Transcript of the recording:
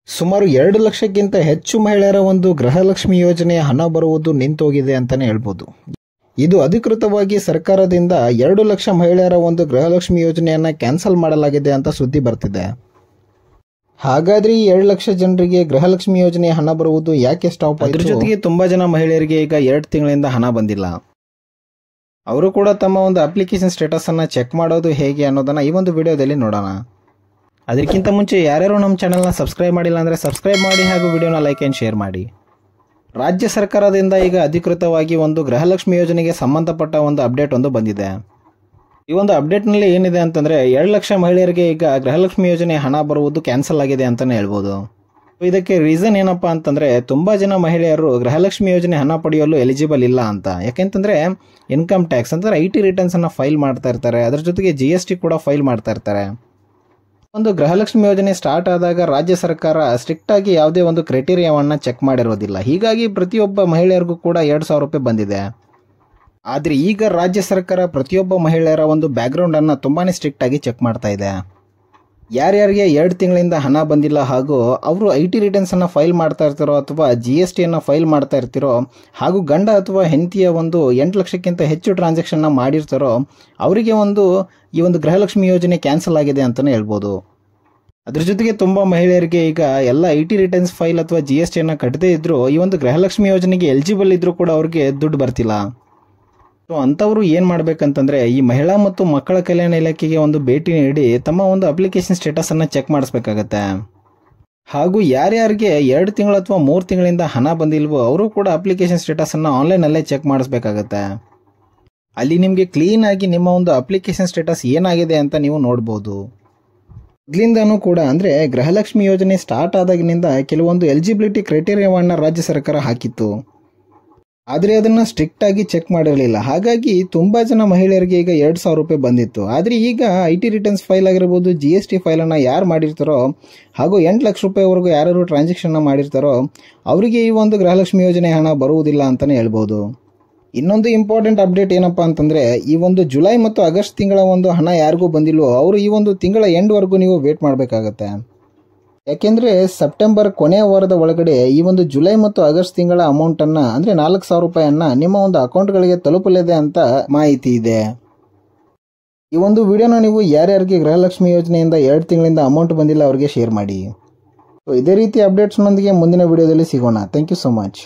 ಸುಮಾರು 2 ಲಕ್ಷಕ್ಕಿಂತ ಹೆಚ್ಚು ಮಹಿಳೆಯರ ಒಂದು ಗೃಹಲಕ್ಷ್ಮಿ ಯೋಜನೆಯ ಹಣ ಬರುವುದು ನಿಂತೋಗಿದೆ ಅಂತಾನೆ ಹೇಳ್ಬೋದು. ಇದು ಅಧಿಕೃತವಾಗಿ ಸರ್ಕಾರದಿಂದ 2 ಲಕ್ಷ ಮಹಿಳೆಯರ ಒಂದು ಗೃಹಲಕ್ಷ್ಮಿ ಯೋಜನೆಯನ್ನ ಕ್ಯಾನ್ಸಲ್ ಮಾಡಲಾಗಿದೆ ಅಂತ ಸುದ್ದಿ ಬರ್ತಿದೆ. ಹಾಗಾದ್ರೆ ಈ 2 ಲಕ್ಷ ಜನರಿಗೆ ಗೃಹಲಕ್ಷ್ಮಿ ಯೋಜನೆಯ ಹಣ ಬರುವುದು ಯಾಕೆ ಸ್ಟಾಪ್ ಆಯಿತು? ಅದ್ರ ಜೊತೆಗೆ ತುಂಬಾ ಜನ ಮಹಿಳೆಯರಿಗೆ ಈಗ 2 ತಿಂಗಳಿಂದ ಹಣ ಬಂದಿಲ್ಲ. ಅವರು ಕೂಡ ತಮ್ಮ ಒಂದು ಅಪ್ಲಿಕೇಶನ್ ಸ್ಟೇಟಸ್ ಅನ್ನ ಚೆಕ್ ಮಾಡೋದು ಹೇಗೆ ಅನ್ನೋದನ್ನ ಈ ಒಂದು ವಿಡಿಯೋದಲ್ಲಿ ನೋಡೋಣ. ಅದಕ್ಕಿಂತ ಮುಂಚೆ ಯಾರ್ಯಾರು ನಮ್ಮ ಚಾನೆಲ್ನ ಸಬ್ಸ್ಕ್ರೈಬ್ ಮಾಡಿಲ್ಲ ಅಂದರೆ ಸಬ್ಸ್ಕ್ರೈಬ್ ಮಾಡಿ ಹಾಗೂ ವಿಡಿಯೋನ ಲೈಕ್ ಆ್ಯಂಡ್ ಶೇರ್ ಮಾಡಿ. ರಾಜ್ಯ ಸರ್ಕಾರದಿಂದ ಈಗ ಅಧಿಕೃತವಾಗಿ ಒಂದು ಗೃಹಲಕ್ಷ್ಮಿ ಯೋಜನೆಗೆ ಸಂಬಂಧಪಟ್ಟ ಒಂದು ಅಪ್ಡೇಟ್ ಒಂದು ಬಂದಿದೆ. ಈ ಒಂದು ಅಪ್ಡೇಟ್ನಲ್ಲಿ ಏನಿದೆ ಅಂತಂದರೆ 2 ಲಕ್ಷ ಮಹಿಳೆಯರಿಗೆ ಈಗ ಗೃಹಲಕ್ಷ್ಮಿ ಯೋಜನೆ ಹಣ ಬರುವುದು ಕ್ಯಾನ್ಸಲ್ ಆಗಿದೆ ಅಂತಲೇ ಹೇಳ್ಬೋದು. ಇದಕ್ಕೆ ರೀಸನ್ ಏನಪ್ಪ ಅಂತಂದರೆ ತುಂಬ ಜನ ಮಹಿಳೆಯರು ಗೃಹಲಕ್ಷ್ಮಿ ಯೋಜನೆ ಹಣ ಪಡೆಯಲು ಎಲಿಜಿಬಲ್ ಇಲ್ಲ ಅಂತ. ಯಾಕೆಂತಂದರೆ ಇನ್ಕಮ್ ಟ್ಯಾಕ್ಸ್ ಅಂದರೆ IT ರಿಟರ್ನ್ಸನ್ನು ಫೈಲ್ ಮಾಡ್ತಾ ಇರ್ತಾರೆ, ಅದರ ಜೊತೆಗೆ GST ಕೂಡ ಫೈಲ್ ಮಾಡ್ತಾ ಇರ್ತಾರೆ. ಒಂದು ಗೃಹಲಕ್ಷ್ಮಿ ಯೋಜನೆ ಸ್ಟಾರ್ಟ್ ಆದಾಗ ರಾಜ್ಯ ಸರ್ಕಾರ ಸ್ಟ್ರಿಕ್ಟ್ ಆಗಿ ಯಾವುದೇ ಒಂದು ಕ್ರೈಟೀರಿಯಾವನ್ನ ಚೆಕ್ ಮಾಡಿರೋದಿಲ್ಲ. ಹೀಗಾಗಿ ಪ್ರತಿಯೊಬ್ಬ ಮಹಿಳೆಯರಿಗೂ ಕೂಡ 2,000 ರೂಪಾಯಿ ಬಂದಿದೆ. ಆದರೆ ಈಗ ರಾಜ್ಯ ಸರ್ಕಾರ ಪ್ರತಿಯೊಬ್ಬ ಮಹಿಳೆಯರ ಒಂದು ಬ್ಯಾಕ್ಗ್ರೌಂಡ್ ಅನ್ನು ತುಂಬಾನೇ ಸ್ಟ್ರಿಕ್ಟ್ ಆಗಿ ಚೆಕ್ ಮಾಡ್ತಾ ಇದೆ. ಯಾರ್ಯಾರಿಗೆ 2 ತಿಂಗಳಿಂದ ಹಣ ಬಂದಿಲ್ಲ ಹಾಗೂ ಅವರು IT ರಿಟರ್ನ್ಸ್ ಅನ್ನ ಫೈಲ್ ಮಾಡ್ತಾ ಇರ್ತಾರೋ ಅಥವಾ GST ಅನ್ನ ಫೈಲ್ ಮಾಡ್ತಾ ಇರ್ತಿರೋ ಹಾಗೂ ಗಂಡ ಅಥವಾ ಹೆಂಡತಿಯ ಒಂದು 8 ಲಕ್ಷಕ್ಕಿಂತ ಹೆಚ್ಚು ಟ್ರಾನ್ಸಾಕ್ಷನ್ ಮಾಡಿರ್ತಾರೋ ಅವರಿಗೆ ಈ ಒಂದು ಗೃಹಲಕ್ಷ್ಮಿ ಯೋಜನೆ ಕ್ಯಾನ್ಸಲ್ ಆಗಿದೆ ಅಂತಲೇ ಹೇಳ್ಬೋದು. ಅದ್ರ ಜೊತೆಗೆ ತುಂಬ ಮಹಿಳೆಯರಿಗೆ ಈಗ ಎಲ್ಲ IT ರಿಟರ್ನ್ಸ್ ಫೈಲ್ ಅಥವಾ GST ಅನ್ನ ಕಟ್ಟದೇ ಇದ್ರು ಈ ಒಂದು ಗೃಹಲಕ್ಷ್ಮಿ ಯೋಜನೆಗೆ ಎಲಿಜಿಬಲ್ ಇದ್ರೂ ಕೂಡ ಅವ್ರಿಗೆ ದುಡ್ಡು ಬರ್ತಿಲ್ಲ. ಸೊ ಅಂಥವ್ರು ಏನು ಮಾಡಬೇಕಂತಂದರೆ ಈ ಮಹಿಳಾ ಮತ್ತು ಮಕ್ಕಳ ಕಲ್ಯಾಣ ಇಲಾಖೆಗೆ ಒಂದು ಭೇಟಿ ನೀಡಿ ತಮ್ಮ ಒಂದು ಅಪ್ಲಿಕೇಶನ್ ಸ್ಟೇಟಸನ್ನು ಚೆಕ್ ಮಾಡಿಸ್ಬೇಕಾಗತ್ತೆ. ಹಾಗೂ ಯಾರ್ಯಾರಿಗೆ 2 ತಿಂಗಳು ಅಥವಾ 3 ತಿಂಗಳಿಂದ ಹಣ ಬಂದಿಲ್ವೋ ಅವರು ಕೂಡ ಅಪ್ಲಿಕೇಶನ್ ಸ್ಟೇಟಸನ್ನು ಆನ್ಲೈನಲ್ಲೇ ಚೆಕ್ ಮಾಡಿಸ್ಬೇಕಾಗತ್ತೆ. ಅಲ್ಲಿ ನಿಮಗೆ ಕ್ಲೀನಾಗಿ ನಿಮ್ಮ ಒಂದು ಅಪ್ಲಿಕೇಶನ್ ಸ್ಟೇಟಸ್ ಏನಾಗಿದೆ ಅಂತ ನೀವು ನೋಡ್ಬೋದು. ಮೊದಲಿಂದನೂ ಕೂಡ ಅಂದರೆ ಗೃಹಲಕ್ಷ್ಮಿ ಯೋಜನೆ ಸ್ಟಾರ್ಟ್ ಆದಾಗಿನಿಂದ ಕೆಲವೊಂದು ಎಲಿಜಿಬಿಲಿಟಿ ಕ್ರೈಟೀರಿಯಾವನ್ನು ರಾಜ್ಯ ಸರ್ಕಾರ ಹಾಕಿತ್ತು. ಆದರೆ ಅದನ್ನು ಸ್ಟ್ರಿಕ್ಟ್ ಆಗಿ ಚೆಕ್ ಮಾಡಿರಲಿಲ್ಲ. ಹಾಗಾಗಿ ತುಂಬ ಜನ ಮಹಿಳೆಯರಿಗೆ ಈಗ 2,000 ರೂಪಾಯಿ ಬಂದಿತ್ತು. ಆದರೆ ಈಗ IT ರಿಟರ್ನ್ಸ್ ಫೈಲ್ ಆಗಿರ್ಬೋದು, GST ಫೈಲನ್ನು ಯಾರು ಮಾಡಿರ್ತಾರೋ ಹಾಗೂ 8 ಲಕ್ಷ ರೂಪಾಯಿವರೆಗೂ ಯಾರು ಟ್ರಾನ್ಸಾಕ್ಷನ್ನ ಮಾಡಿರ್ತಾರೋ ಅವರಿಗೆ ಈ ಒಂದು ಗೃಹಲಕ್ಷ್ಮಿ ಯೋಜನೆ ಹಣ ಬರುವುದಿಲ್ಲ ಅಂತಲೇ ಹೇಳ್ಬೋದು. ಇನ್ನೊಂದು ಇಂಪಾರ್ಟೆಂಟ್ ಅಪ್ಡೇಟ್ ಏನಪ್ಪ ಅಂತಂದರೆ ಈ ಒಂದು ಜುಲೈ ಮತ್ತು ಆಗಸ್ಟ್ ತಿಂಗಳ ಒಂದು ಹಣ ಯಾರಿಗೂ ಬಂದಿಲ್ವೋ ಅವರು ಈ ಒಂದು ತಿಂಗಳ ಎಂಡ್ವರೆಗೂ ನೀವು ವೇಟ್ ಮಾಡಬೇಕಾಗತ್ತೆ. ಯಾಕೆಂದರೆ ಸೆಪ್ಟೆಂಬರ್ ಕೊನೆಯ ವಾರದ ಒಳಗಡೆ ಈ ಒಂದು ಜುಲೈ ಮತ್ತು ಆಗಸ್ಟ್ ತಿಂಗಳ ಅಮೌಂಟನ್ನು ಅಂದರೆ 4,000 ರೂಪಾಯಿಯನ್ನು ನಿಮ್ಮ ಒಂದು ಅಕೌಂಟ್ಗಳಿಗೆ ತಲುಪಲಿದೆ ಅಂತ ಮಾಹಿತಿ ಇದೆ. ಈ ಒಂದು ವಿಡಿಯೋನ ನೀವು ಯಾರ್ಯಾರಿಗೆ ಗೃಹಲಕ್ಷ್ಮಿ ಯೋಜನೆಯಿಂದ 2 ತಿಂಗಳಿಂದ ಅಮೌಂಟ್ ಬಂದಿಲ್ಲ ಅವರಿಗೆ ಶೇರ್ ಮಾಡಿ. ಸೊ ಇದೇ ರೀತಿ ಅಪ್ಡೇಟ್ಸ್ನೊಂದಿಗೆ ಮುಂದಿನ ವಿಡಿಯೋದಲ್ಲಿ ಸಿಗೋಣ. Thank you so much.